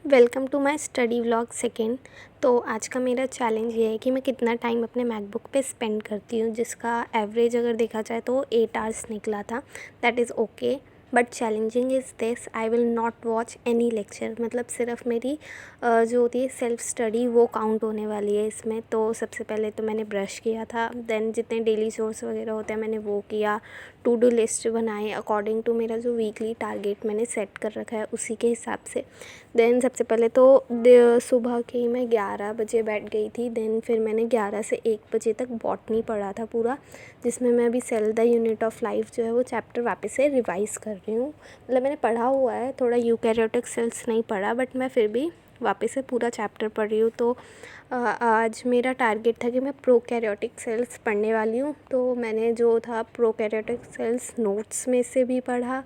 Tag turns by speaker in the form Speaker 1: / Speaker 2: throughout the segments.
Speaker 1: Welcome to my study vlog second. तो आज का मेरा चैलेंज ये है कि मैं कितना टाइम अपने मैकबुक पे स्पेंड करती हूँ, जिसका एवरेज अगर देखा जाए तो 8 आवर्स निकला था। That is okay, but challenging is this, I will not watch any lecture. मतलब सिर्फ मेरी जो होती है सेल्फ स्टडी वो काउंट होने वाली है इसमें। तो सबसे पहले तो मैंने ब्रश किया था, देन जितने डेली सोर्स वगैरह होते हैं मैंने वो किया, टू डू लिस्ट बनाए अकॉर्डिंग टू मेरा जो वीकली टारगेट मैंने सेट कर रखा है उसी के हिसाब से। देन सबसे पहले तो सुबह के ही मैं 11 बजे बैठ गई थी। देन फिर मैंने 11 से 1 बजे तक बॉटनी पढ़ा था पूरा, जिसमें मैं अभी cell the unit of life जो है वो चैप्टर वापस से रिवाइज़ कर रही हूँ। मतलब मैंने पढ़ा हुआ है, थोड़ा यूकैरियोटिक सेल्स नहीं पढ़ा, बट मैं फिर भी वापस से पूरा चैप्टर पढ़ रही हूँ। तो आज मेरा टारगेट था कि मैं प्रोकैरियोटिक सेल्स पढ़ने वाली हूँ। तो मैंने जो था प्रोकैरियोटिक सेल्स नोट्स में से भी पढ़ा,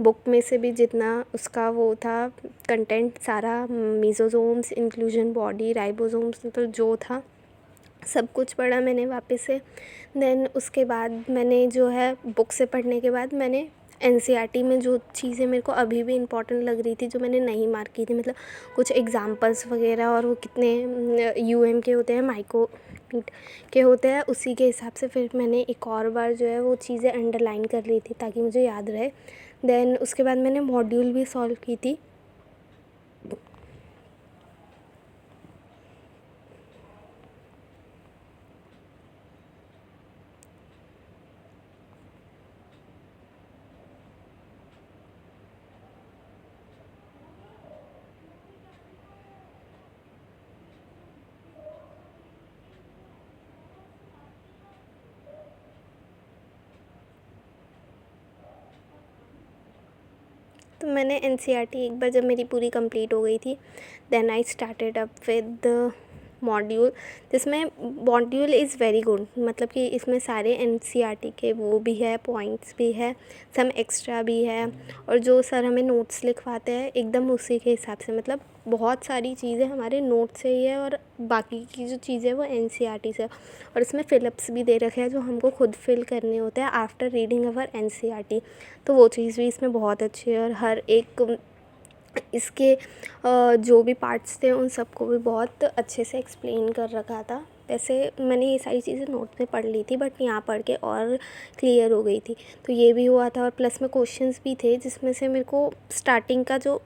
Speaker 1: बुक में से भी जितना उसका वो था कंटेंट सारा, मीज़ोज़ोम्स, इंक्लूजन बॉडी, राइबोसोम्स, तो जो था सब कुछ पढ़ा मैंने वापस से। देन उसके बाद मैंने जो है बुक से पढ़ने के बाद मैंने एनसीईआरटी में जो चीज़ें मेरे को अभी भी इम्पॉर्टेंट लग रही थी, जो मैंने नहीं मार्क की थी, मतलब कुछ एग्जांपल्स वगैरह और वो कितने यूएम के होते हैं, माइक्रो के होते हैं, उसी के हिसाब से फिर मैंने एक और बार जो है वो चीज़ें अंडरलाइन कर ली थी ताकि मुझे याद रहे। देन उसके बाद मैंने मॉड्यूल भी सॉल्व की थी। तो मैंने एनसीईआरटी एक बार जब मेरी पूरी कंप्लीट हो गई थी, then I started up with module, जिसमें मॉड्यूल इज़ वेरी गुड। मतलब कि इसमें सारे एनसीईआरटी के वो भी है, पॉइंट्स भी है, सम एक्स्ट्रा भी है, और जो सर हमें नोट्स लिखवाते हैं एकदम उसी के हिसाब से। मतलब बहुत सारी चीज़ें हमारे नोट से ही है और बाकी की जो चीज़ें वो एनसीईआरटी से। और इसमें फिलअप्स भी दे रखे हैं जो हमको खुद फिल करने होते हैं आफ्टर रीडिंग अवर एनसीईआरटी। तो वो चीज़ भी इसमें बहुत अच्छी है, और हर एक इसके जो भी पार्ट्स थे उन सबको भी बहुत अच्छे से एक्सप्लेन कर रखा था। वैसे मैंने ये सारी चीज़ें नोट में पढ़ ली थी, बट यहाँ पढ़ के और क्लियर हो गई थी। तो ये भी हुआ था, और प्लस में क्वेश्चंस भी थे जिसमें से मेरे को स्टार्टिंग का जो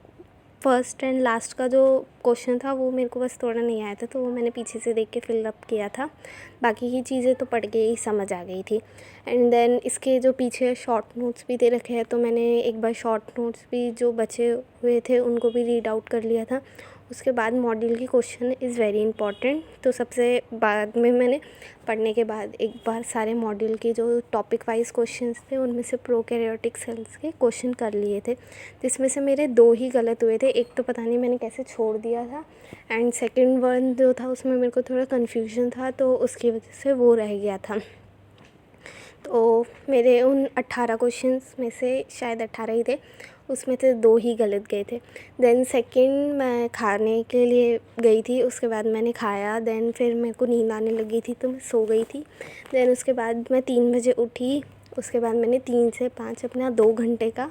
Speaker 1: फर्स्ट एंड लास्ट का जो क्वेश्चन था वो मेरे को बस थोड़ा नहीं आया था, तो वो मैंने पीछे से देख के फिल अप किया था। बाकी की चीज़ें तो पढ़ के ही समझ आ गई थी। एंड देन इसके जो पीछे शॉर्ट नोट्स भी दे रखे हैं, तो मैंने एक बार शॉर्ट नोट्स भी जो बचे हुए थे उनको भी रीड आउट कर लिया था। उसके बाद मॉड्यूल की क्वेश्चन इज़ वेरी इंपॉर्टेंट, तो सबसे बाद में मैंने पढ़ने के बाद एक बार सारे मॉड्यूल के जो टॉपिक वाइज क्वेश्चंस थे उनमें से प्रोकैरियोटिक सेल्स के क्वेश्चन कर लिए थे, जिसमें से मेरे 2 ही गलत हुए थे। एक तो पता नहीं मैंने कैसे छोड़ दिया था, एंड सेकंड वन जो था उसमें मेरे को थोड़ा कन्फ्यूजन था, तो उसकी वजह से वो रह गया था। तो मेरे उन 18 क्वेश्चंस में से शायद 18 ही थे, उसमें से 2 ही गलत गए थे। देन सेकंड मैं खाने के लिए गई थी, उसके बाद मैंने खाया, देन फिर मेरे को नींद आने लगी थी तो मैं सो गई थी। देन उसके बाद मैं 3 बजे उठी, उसके बाद मैंने 3 से 5 अपना 2 घंटे का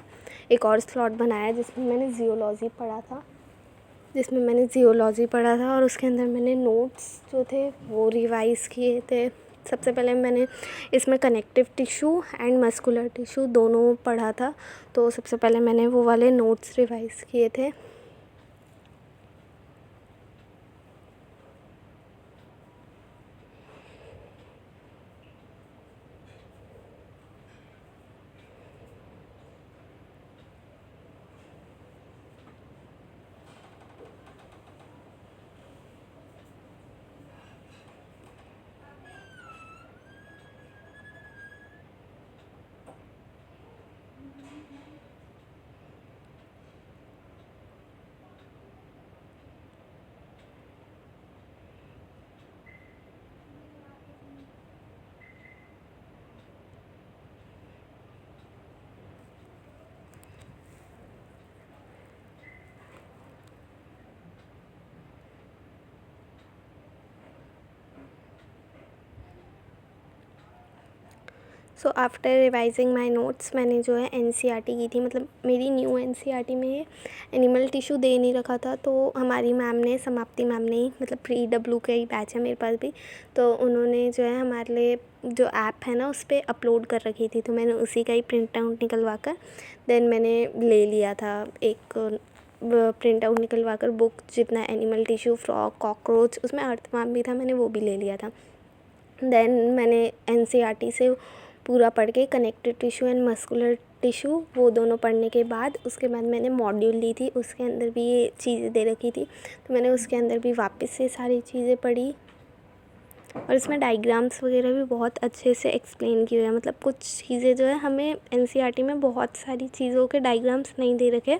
Speaker 1: एक और स्लॉट बनाया जिसमें मैंने ज़ियोलॉजी पढ़ा था, और उसके अंदर मैंने नोट्स जो थे वो रिवाइज़ किए थे। सबसे पहले मैंने इसमें connective tissue and muscular tissue दोनों पढ़ा था, तो सबसे पहले मैंने वो वाले नोट्स रिवाइज़ किए थे। So after revising my notes मैंने जो है एनसीईआरटी की थी, मतलब मेरी न्यू एनसीईआरटी में ये एनिमल टिश्यू दे नहीं रखा था। तो हमारी मैम ने, समाप्ति मैम ने ही, मतलब प्री डब्ल्यू का ही बैच है मेरे पास भी, तो उन्होंने जो है हमारे लिए जो ऐप है ना उस पर अपलोड कर रखी थी। तो मैंने उसी का ही प्रिंट आउट निकलवा कर देन मैंने ले लिया था। एक प्रिंट आउट निकलवा कर बुक, जितना एनिमल टिश्यू, फ्रॉग, कॉकरोच, उसमें अर्थवर्म भी था, मैंने वो भी ले लिया था। देन मैंने एनसीईआरटी से पूरा पढ़ के connective tissue and muscular tissue वो दोनों पढ़ने के बाद उसके बाद मैंने मॉड्यूल ली थी, उसके अंदर भी ये चीज़ें दे रखी थी। तो मैंने उसके अंदर भी वापस से सारी चीज़ें पढ़ी और इसमें डायग्राम्स वगैरह भी बहुत अच्छे से एक्सप्लेन किए हुए हैं। मतलब कुछ चीज़ें जो है हमें एनसीईआरटी में बहुत सारी चीज़ों के डायग्राम्स नहीं दे रखे,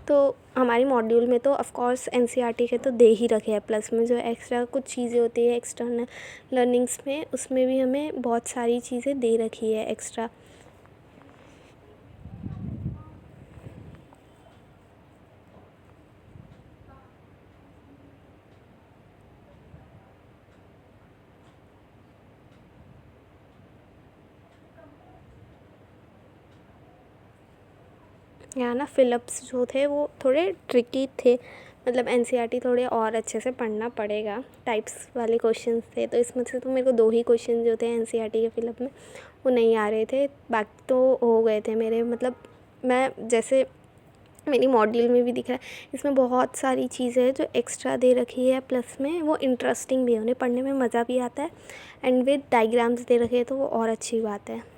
Speaker 1: तो हमारी मॉड्यूल में तो ऑफ़ कोर्स एनसीईआरटी के तो दे ही रखे हैं, प्लस में जो एक्स्ट्रा कुछ चीज़ें होती है एक्सटर्नल लर्निंग्स में, उसमें भी हमें बहुत सारी चीज़ें दे रखी है एक्स्ट्रा। यहाँ ना फिलअप्स जो थे वो थोड़े ट्रिकी थे, मतलब एनसीईआरटी थोड़े और अच्छे से पढ़ना पड़ेगा। टाइप्स वाले क्वेश्चंस थे, तो इसमें से तो मेरे को 2 ही क्वेश्चन जो थे एनसीईआरटी के फिलअप में वो नहीं आ रहे थे, बाकी तो हो गए थे मेरे। मतलब मैं जैसे मेरी मॉड्यूल में भी दिख रहा है, इसमें बहुत सारी चीज़ें हैं जो एक्स्ट्रा दे रखी है, प्लस में वो इंटरेस्टिंग भी है, उन्हें पढ़ने में मज़ा भी आता है एंड विद डायग्राम्स दे रखे हैं, तो वो और अच्छी बात है।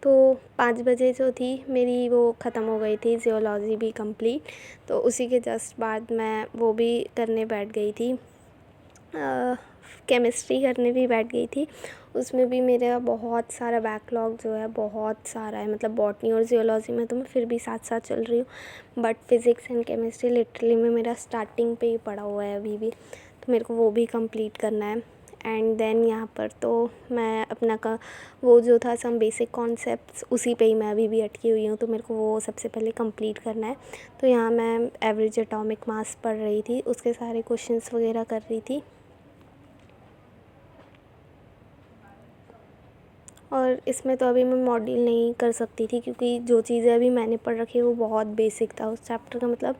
Speaker 1: तो 5 बजे जो थी मेरी वो ख़त्म हो गई थी, ज़ियोलॉजी भी कंप्लीट। तो उसी के जस्ट बाद मैं वो भी करने बैठ गई थी, केमिस्ट्री करने भी बैठ गई थी। उसमें भी मेरा बहुत सारा बैकलॉग जो है बहुत सारा है, मतलब बॉटनी और ज़ियोलॉजी में तो मैं फिर भी साथ साथ चल रही हूँ, but physics and chemistry literally में मेरा स्टार्टिंग पे ही पड़ा हुआ है अभी भी, तो मेरे को वो भी कंप्लीट करना है। एंड देन यहाँ पर तो मैं अपना का वो जो था सम बेसिक कॉन्सेप्ट्स, उसी पे ही मैं अभी भी अटकी हुई हूँ, तो मेरे को वो सबसे पहले कंप्लीट करना है। तो यहाँ मैं एवरेज एटॉमिक मास पढ़ रही थी, उसके सारे क्वेश्चंस वगैरह कर रही थी। और इसमें तो अभी मैं मॉड्यूल नहीं कर सकती थी, क्योंकि जो चीज़ें अभी मैंने पढ़ रखी है वो बहुत बेसिक था उस चैप्टर का। मतलब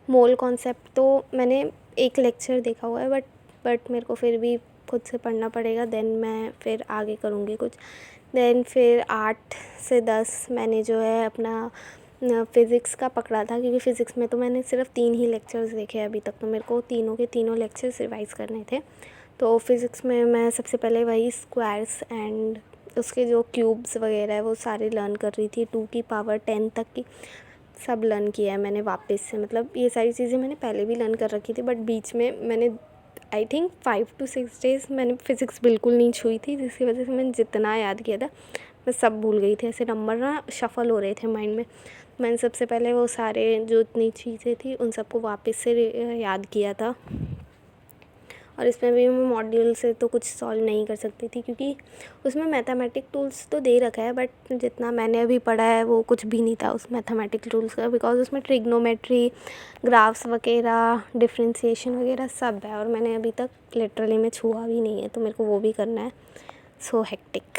Speaker 1: मोल कॉन्सेप्ट तो मैंने एक लेक्चर देखा हुआ है, बट मेरे को फिर भी खुद से पढ़ना पड़ेगा, देन मैं फिर आगे करूँगी कुछ। देन फिर 8 से 10 मैंने जो है अपना फ़िज़िक्स का पकड़ा था, क्योंकि फ़िज़िक्स में तो मैंने सिर्फ 3 ही लेक्चर्स देखे हैं अभी तक, तो मेरे को तीनों के तीनों लेक्चर्स रिवाइज़ करने थे। तो फ़िज़िक्स में मैं सबसे पहले वही स्क्वायर्स एंड उसके जो क्यूब्स वगैरह है वो सारे लर्न कर रही थी, 2 की पावर 10 तक की सब लर्न किया है मैंने वापस से। मतलब ये सारी चीज़ें मैंने पहले भी लर्न कर रखी थी, बट बीच में मैंने आई थिंक 5 to 6 डेज़ मैंने फ़िज़िक्स बिल्कुल नहीं छुई थी, जिसकी वजह से मैंने जितना याद किया था मैं सब भूल गई थी। ऐसे नंबर ना शफ़ल हो रहे थे माइंड में। मैंने सबसे पहले वो सारे जो इतनी चीज़ें थी उन सबको वापस से याद किया था। और इसमें भी मैं मॉड्यूल से तो कुछ सॉल्व नहीं कर सकती थी, क्योंकि उसमें मैथमेटिक टूल्स तो दे रखा है, बट जितना मैंने अभी पढ़ा है वो कुछ भी नहीं था उस मैथमेटिक टूल्स का, बिकॉज उसमें ट्रिग्नोमेट्री, ग्राफ्स वगैरह, डिफ्रेंशिएशन वगैरह सब है, और मैंने अभी तक लिटरली में छुआ भी नहीं है, तो मेरे को वो भी करना है। So hectic.